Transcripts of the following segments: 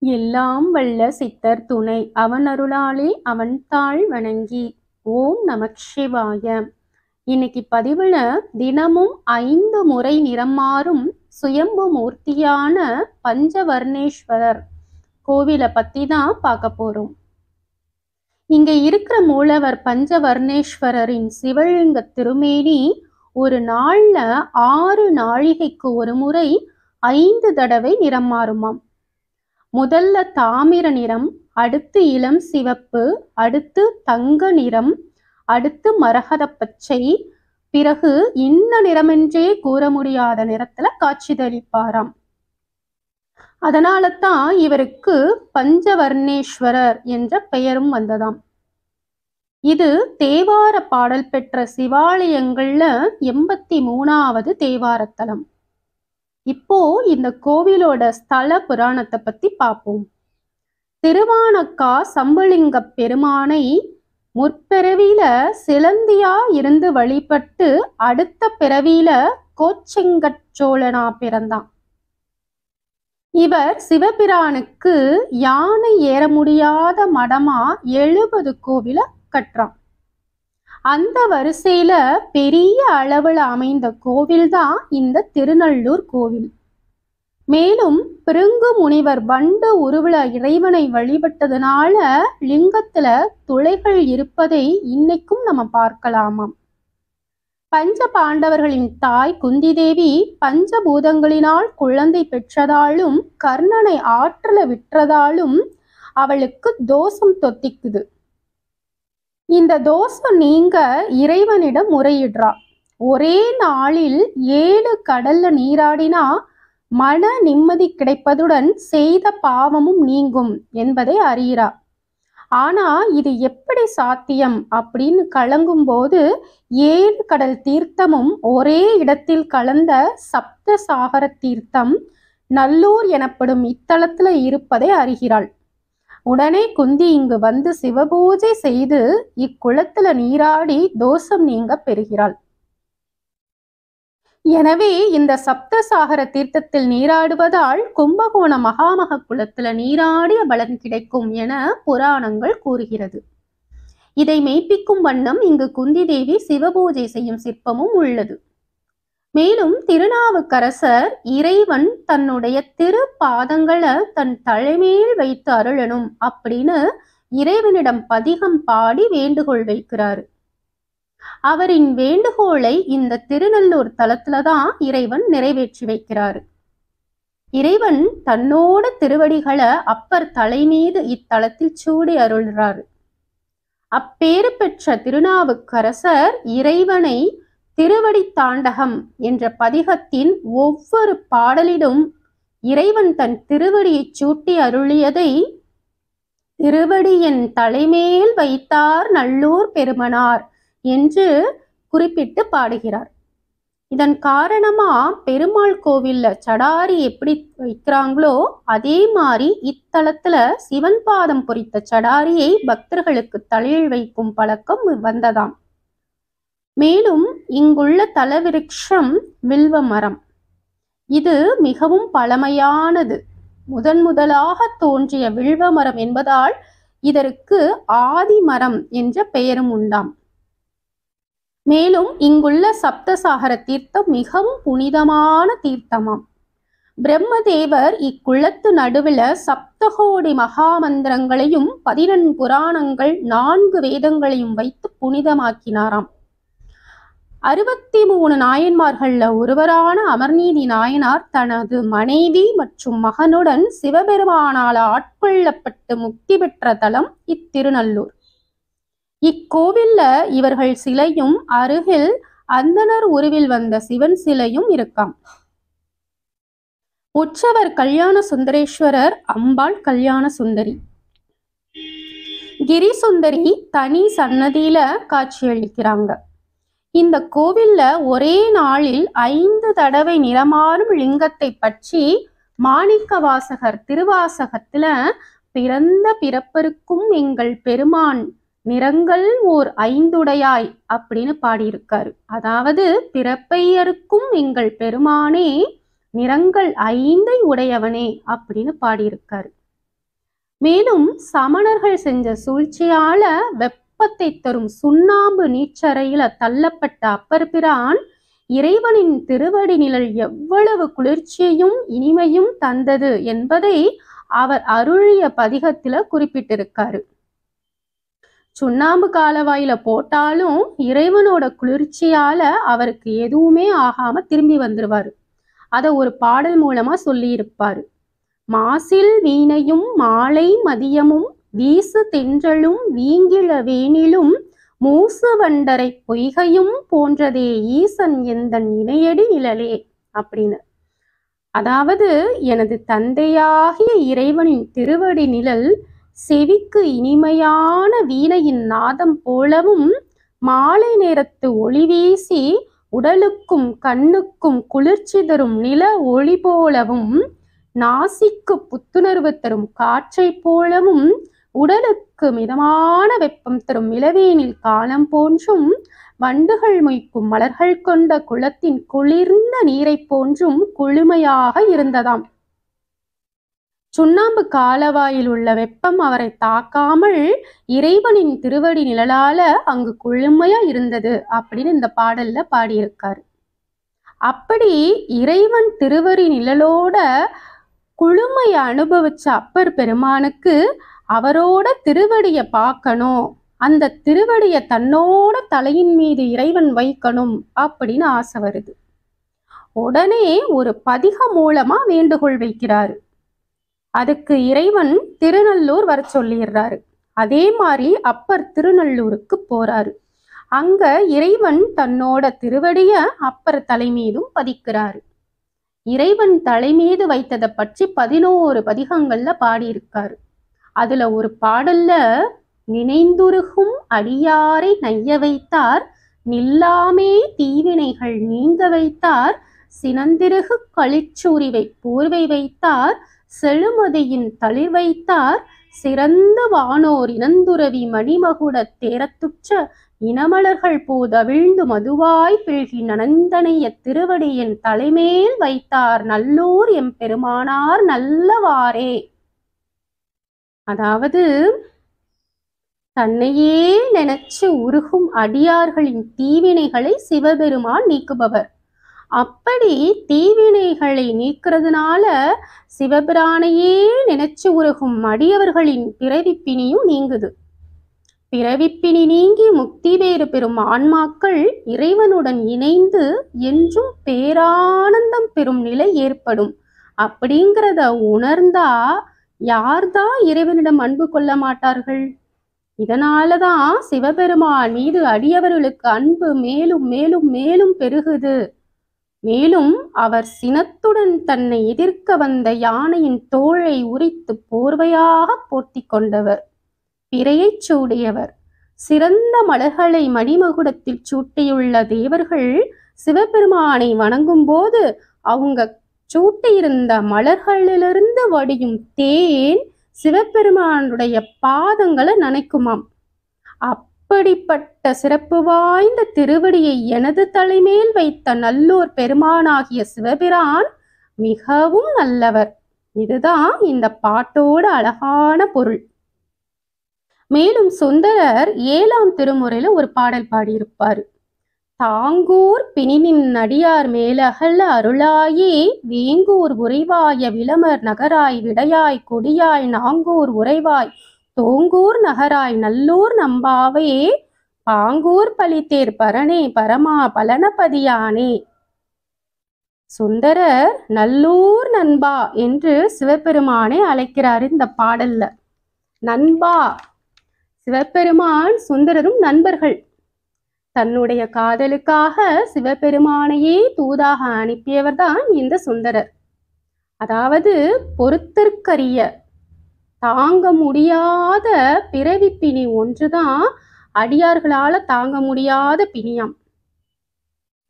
எல்லாம் வல்ல சித்தர் துணை அவன் அருளாலே அவன் தாள் வணங்கி. ஓம் நமச்சிவாய. இன்னைக்கு பதிவுல தினமும் 5 முறை நிறம் மாறும் சுயம்பு மூர்த்தியான பஞ்சவர்ணேஸ்வரர் கோவிலை பத்தி தான் பார்க்க போறோம். இங்க இருக்கிற மூலவர் பஞ்சவர்ணேஸ்வரரின் சிவலிங்க திருமேனி ஒரு நாள்ல 6 நாழிகைக்கு ஒரு முறை 5 தடவை நிறம் மாறுமாம். முதல்ல தாமிர நிறம், அடுத்து இளம் சிவப்பு, அடுத்து தங்க நிறம், அடுத்து மரகத பச்சை, பிறகு இன்ன நிறமென்றே கூற முடியாத நிறத்துல காட்சியளிப்பாராம். அதனால தான் இவருக்கு பஞ்சவர்ணேஸ்வரர் என்ற பெயரும் வந்ததாம். இது தேவார பாடல் பெற்ற சிவாலயங்கள்ல 83வது தேவாரத்தலம். இப்போ இந்த கோவிலோட ஸ்தல புராணத்தை பத்தி பார்ப்போம். திருவானக்கா சம்புலிங்க பெருமானை முற்பிறவியில சிலந்தியா இருந்து வழிபட்டு அடுத்த பிறவியில கோச்செங்கச்சோழனா பிறந்தான். இவர் சிவபிரானுக்கு யானை ஏற முடியாத மடமா 70 கோவில கட்டுறான். அந்த வரிசையில பெரிய அளவுல அமைந்த கோவில் தான் இந்த திருநள்ளூர் கோவில். மேலும் பிருங்கு முனிவர் வண்டு உருவில இறைவனை வழிபட்டதுனால லிங்கத்துல துளைகள் இருப்பதை இன்னைக்கும் நம்ம பார்க்கலாமாம். பஞ்ச பாண்டவர்களின் தாய் குந்தி தேவி பஞ்சபூதங்களினால் குழந்தை பெற்றதாலும் கர்ணனை ஆற்றல விற்றதாலும் அவளுக்கு தோஷம் தொத்திக்குது. இந்த தோஷம் நீங்க இறைவனிடம் முறையிடுறா. ஒரே நாளில் 7 கடல்ல நீராடினா மன நிம்மதி கிடைப்பதுடன் செய்த பாவமும் நீங்கும் என்பதை அறிகிறா. ஆனா இது எப்படி சாத்தியம் அப்படின்னு கலங்கும் போது 7 கடல் தீர்த்தமும் ஒரே இடத்தில் கலந்த சப்த சாகர தீர்த்தம் நல்லூர் எனப்படும் இத்தலத்துல இருப்பதை அறிகிறாள். உடனே குந்தி இங்கு வந்து சிவபூஜை செய்து இக்குளத்துல நீராடி தோஷம் நீங்க பெறுகிறாள். எனவே இந்த சப்தசாகர தீர்த்தத்தில் நீராடுவதால் கும்பகோண மகாமக குளத்துல நீராடிய பலன் கிடைக்கும் என புராணங்கள் கூறுகிறது. இதை மெய்ப்பிக்கும் வண்ணம் இங்கு குந்தி தேவி சிவபூஜை செய்யும் சிற்பமும் உள்ளது. மேலும் திருநாவுக்கரசர் இறைவன் தன்னுடைய திருப்பாதங்களை தன் தலைமையில் வைத்து அருளணும் அப்படின்னு இறைவனிடம் பதிகம் பாடி வேண்டுகோள் வைக்கிறாரு. அவரின் வேண்டுகோளை இந்த திருநள்ளூர் தலத்துலதான் இறைவன் நிறைவேற்றி வைக்கிறாரு. இறைவன் தன்னோட திருவடிகளை அப்பர் தலை மீது இத்தலத்தில் சூடி அருள்றாரு. அப்பேறு பெற்ற திருநாவுக்கரசர் இறைவனை திருவடி தாண்டகம் என்ற பதிகத்தின் ஒவ்வொரு பாடலிலும் இறைவன் தன் திருவடியை சூட்டி அருளியதை திருவடியின் தலைமேல் வைத்தார் நல்லூர் பெருமனார் என்று குறிப்பிட்டு பாடுகிறார். இதன் காரணமா பெருமாள் கோவில்ல சடாரி எப்படி வைக்கிறாங்களோ அதே மாதிரி இத்தலத்துல சிவன் பாதம் பொறித்த சடாரியை பக்தர்களுக்கு தலையில் வைக்கும் பழக்கம் வந்ததாம். மேலும் இங்குள்ள தலவிருட்சம் வில்வ மரம். இது மிகவும் பழமையானது. முதலாக தோன்றிய வில்வ மரம் என்பதால் இதற்கு ஆதி மரம் என்ற பெயரும் உண்டாம். மேலும் இங்குள்ள சப்தசாகர தீர்த்தம் மிகவும் புனிதமான தீர்த்தமாம். பிரம்மதேவர் இக்குளத்து நடுவில் சப்தகோடி மகாமந்திரங்களையும் 14 புராணங்கள் 4 வேதங்களையும் வைத்து புனிதமாக்கினாராம். 63 நாயன்மார்கள்ல ஒருவரான அமர்நீதி நாயனார் தனது மனைவி மற்றும் மகனுடன் சிவபெருமானால் ஆட்கொள்ளப்பட்டு முக்தி பெற்ற தலம் இத்திருநள்ளூர். இக்கோவில்ல இவர்கள் சிலையும் அருகில் அந்தணர் உருவில் வந்த சிவன் சிலையும் இருக்காம். உற்சவர் கல்யாண சுந்தரேஸ்வரர், அம்பாள் கல்யாண சுந்தரி, கிரி சுந்தரி தனி சன்னதியில காட்சியளிக்கிறாங்க. இந்த கோவில்ல ஒரே நாளில் 5 தடவை நிறமாறும் லிங்கத்தை பற்றி மாணிக்க வாசகர் திருவாசகத்துல பிறந்த பிறப்பருக்கும் எங்கள் பெருமான் நிறங்கள் ஓர் 5 அப்படின்னு பாடியிருக்காரு. அதாவது பிறப்பையருக்கும் எங்கள் பெருமானே நிறங்கள் 5 உடையவனே அப்படின்னு பாடியிருக்காரு. மேலும் சமணர்கள் செஞ்ச சூழ்ச்சியால வெப்பத்தை தரும் சுண்ணாம்பு நீச்சரையில தள்ளப்பட்ட அப்பர் பிரான் இறைவனின் திருவடி நிழல் எவ்வளவு குளிர்ச்சியையும் இனிமையும் தந்தது என்பதை அவர் அருளிய பதிகத்துல குறிப்பிட்டிருக்காரு. சுண்ணாம்பு காலவாயில போட்டாலும் இறைவனோட குளிர்ச்சியால அவருக்கு எதுவுமே ஆகாம திரும்பி வந்துருவாரு. அத ஒரு பாடல் மூலமா சொல்லி இருப்பாரு. மாசில் வீணையும் மாலை மதியமும் வீசு தென்றலும் வீங்கிள வேனிலும் மூசு வண்டரை பொய்கையும் போன்றதே ஈசன் எந்தன் இணையடி நிழலே அப்படின்னு. அதாவது எனது தந்தையாகிய இறைவனின் திருவடி நிழல் செவிக்கு இனிமையான வீணையின் நாதம் போலவும் மாலை நேரத்து ஒளி வீசி உடலுக்கும் கண்ணுக்கும் குளிர்ச்சி தரும் நில ஒளி போலவும் நாசிக்கு புத்துணர்வு தரும் காற்றை போலவும் உடலுக்கு மிதமான வெப்பம் தரும் இளவேனில் காலம் போன்றும் வண்டுகள் மொய்க்கும் மலர்கள் கொண்ட குளத்தின் குளிர்ந்த நீரை போன்றும் குளுமையாக இருந்ததாம். சுண்ணாம்பு காலவாயில் உள்ள வெப்பம் அவரை தாக்காமல் இறைவனின் திருவடி நிழலால அங்கு குளுமையா இருந்தது அப்படின்னு இந்த பாடல்ல பாடியிருக்காரு. அப்படி இறைவன் திருவடி நிழலோட குளுமையை அனுபவிச்ச அப்பர் பெருமானுக்கு அவரோட திருவடிய பார்க்கணும், அந்த திருவடிய தன்னோட தலையின் மீது இறைவன் வைக்கணும் அப்படின்னு ஆசை வருது. உடனே ஒரு பதிகம் மூலமா வேண்டுகோள் வைக்கிறாரு. அதுக்கு இறைவன் திருநள்ளூர் வர சொல்லிடுறாரு. அதே மாதிரி அப்பர் திருநள்ளூருக்கு போறாரு. அங்க இறைவன் தன்னோட திருவடிய அப்பர் தலை மீதும் பதிக்கிறாரு. இறைவன் தலை மீது வைத்ததை பற்றி 11 பதிகங்கள்ல பாடியிருக்காரு. அதுல ஒரு பாடல்ல நினைந்துருகும் அடியாரை நைய வைத்தார், நில்லாமே தீவினைகள் நீங்க வைத்தார், சினந்திருகு களிச்சூரிவை போர்வை வைத்தார், செழுமதியின் தளிர் வைத்தார், சிறந்த வானோர் இனந்துறவி மணிமகுட தேரத்துற்ற இனமலர்கள் போதவிழ்ந்து மதுவாய் பிழ்கி நனந்தனைய திருவடியின் தலைமேல் வைத்தார் நல்லூர் எம் பெருமானார் நல்லவாறே. அதாவது தன்னையே நினைச்சு உருகும் அடியார்களின் தீவினைகளை சிவபெருமான் நீக்குபவர். அப்படி தீவினைகளை நீக்கிறதுனால சிவபிரானையே நினைச்சு உருகும் அடியவர்களின் பிறவிப்பினியும் நீங்குது. பிறவிப்பினி நீங்கி முக்தி வேறு பெறும் ஆன்மாக்கள் இறைவனுடன் இணைந்து என்றும் பேரானந்தம் பெறும் நிலை ஏற்படும். அப்படிங்கிறத உணர்ந்தா யார்தான் இறைவனிடம் அன்பு கொள்ள மாட்டார்கள்? இதனாலதான் சிவபெருமான் மீது அடியவர்களுக்கு அன்பு மேலும் மேலும் மேலும் பெருகுது. மேலும் அவர் சினத்துடன் தன்னை எதிர்க்க வந்த யானையின் தோளை உரித்து போர்வையாக போர்த்தி கொண்டவர், பிறையை சூடியவர். சிறந்த மலர்களை மணிமகுடத்தில் சூட்டியுள்ள தேவர்கள் சிவபெருமானை வணங்கும் போது அவங்க சூட்டியிருந்த மலர்களிலிருந்து வடியும் தேன் சிவபெருமானுடைய பாதங்களை நனைக்குமாம். அப்படிப்பட்ட சிறப்பு வாய்ந்த திருவடியை எனது தலைமேல் வைத்த நல்லூர் பெருமானாகிய சிவபிரான் மிகவும் நல்லவர். இதுதான் இந்த பாட்டோட அழகான பொருள். மேலும் சுந்தரர் 7ஆம் திருமுறையில ஒரு பாடல் பாடியிருப்பாரு. தாங்கூர் பிணினின் அடியார் மேலகல அருளாயே வேங்கூர் உறைவாய விளமர் நகராய் விடையாய் கொடியாய் நாங்கூர் உறைவாய் தோங்கூர் நகராய் நல்லூர் நம்பாவையே பாங்கூர் பலித்தேர் பரணே பரமா பலனபதியானே. சுந்தரர் நல்லூர் நண்பா என்று சிவபெருமானை அழைக்கிறார் இந்த பாடல்ல. நண்பா, சிவபெருமான் சுந்தரரும் நண்பர்கள். தன்னுடைய காதலுக்காக சிவபெருமானையே தூதாக அனுப்பியவர் தான் இந்த சுந்தரர். அதாவது பொறுத்தற்கரிய தாங்க முடியாத பிறவி பிணி ஒன்றுதான் அடியார்களால தாங்க முடியாத பிணியாம்.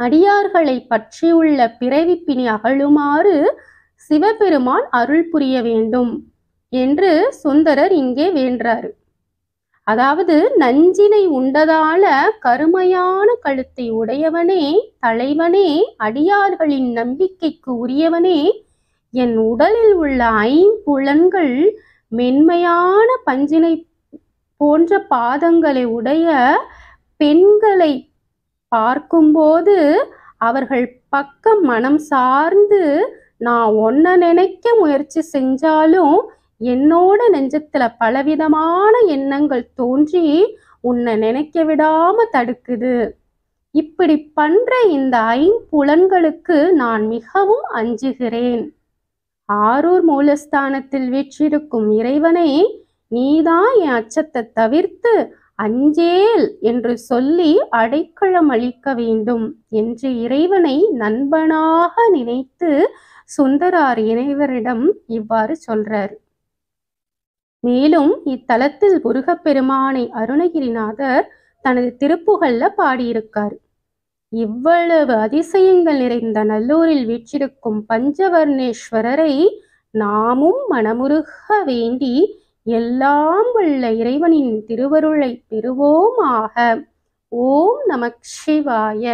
அடியார்களை பற்றியுள்ள பிறவி பிணி அகழுமாறு சிவபெருமான் அருள் புரிய வேண்டும் என்று சுந்தரர் இங்கே வேண்டாரு. அதாவது நஞ்சினை உண்டதால கருமையான கழுத்தை உடையவனே, தலைவனே, அடியார்களின் நம்பிக்கைக்கு உரியவனே, என் உடலில் உள்ள 5 புலன்கள் மென்மையான பஞ்சினை போன்ற பாதங்களை உடைய பெண்களை பார்க்கும்போது அவர்கள் பக்கம் மனம் சார்ந்து நான் உன்னை நினைக்க முயற்சி செஞ்சாலும் என்னோட நெஞ்சத்துல பலவிதமான எண்ணங்கள் தோன்றி உன்னை நினைக்க விடாம தடுக்குது. இப்படி பண்ற இந்த ஐம்புலன்களுக்கு நான் மிகவும் அஞ்சுகிறேன். ஆரூர் மூலஸ்தானத்தில் வீற்றிருக்கும் இறைவனை நீதான் என் அச்சத்தை தவிர்த்து அஞ்சேல் என்று சொல்லி அடைக்கலம் அளிக்க வேண்டும் என்று இறைவனை நண்பனாக நினைத்து சுந்தரார் இறைவரிடம் இவ்வாறு சொல்றார். மேலும் இத்தலத்தில் முருகப்பெருமானை அருணகிரிநாதர் தனது திருப்புகள்ல பாடியிருக்கார். இவ்வளவு அதிசயங்கள் நிறைந்த நல்லூரில் வீற்றிருக்கும் பஞ்சவர்ணேஸ்வரரை நாமும் மனமுருக வேண்டி எல்லாம் உள்ள இறைவனின் திருவருளை பெறுவோமாக. ஓம் நமக் சிவாய.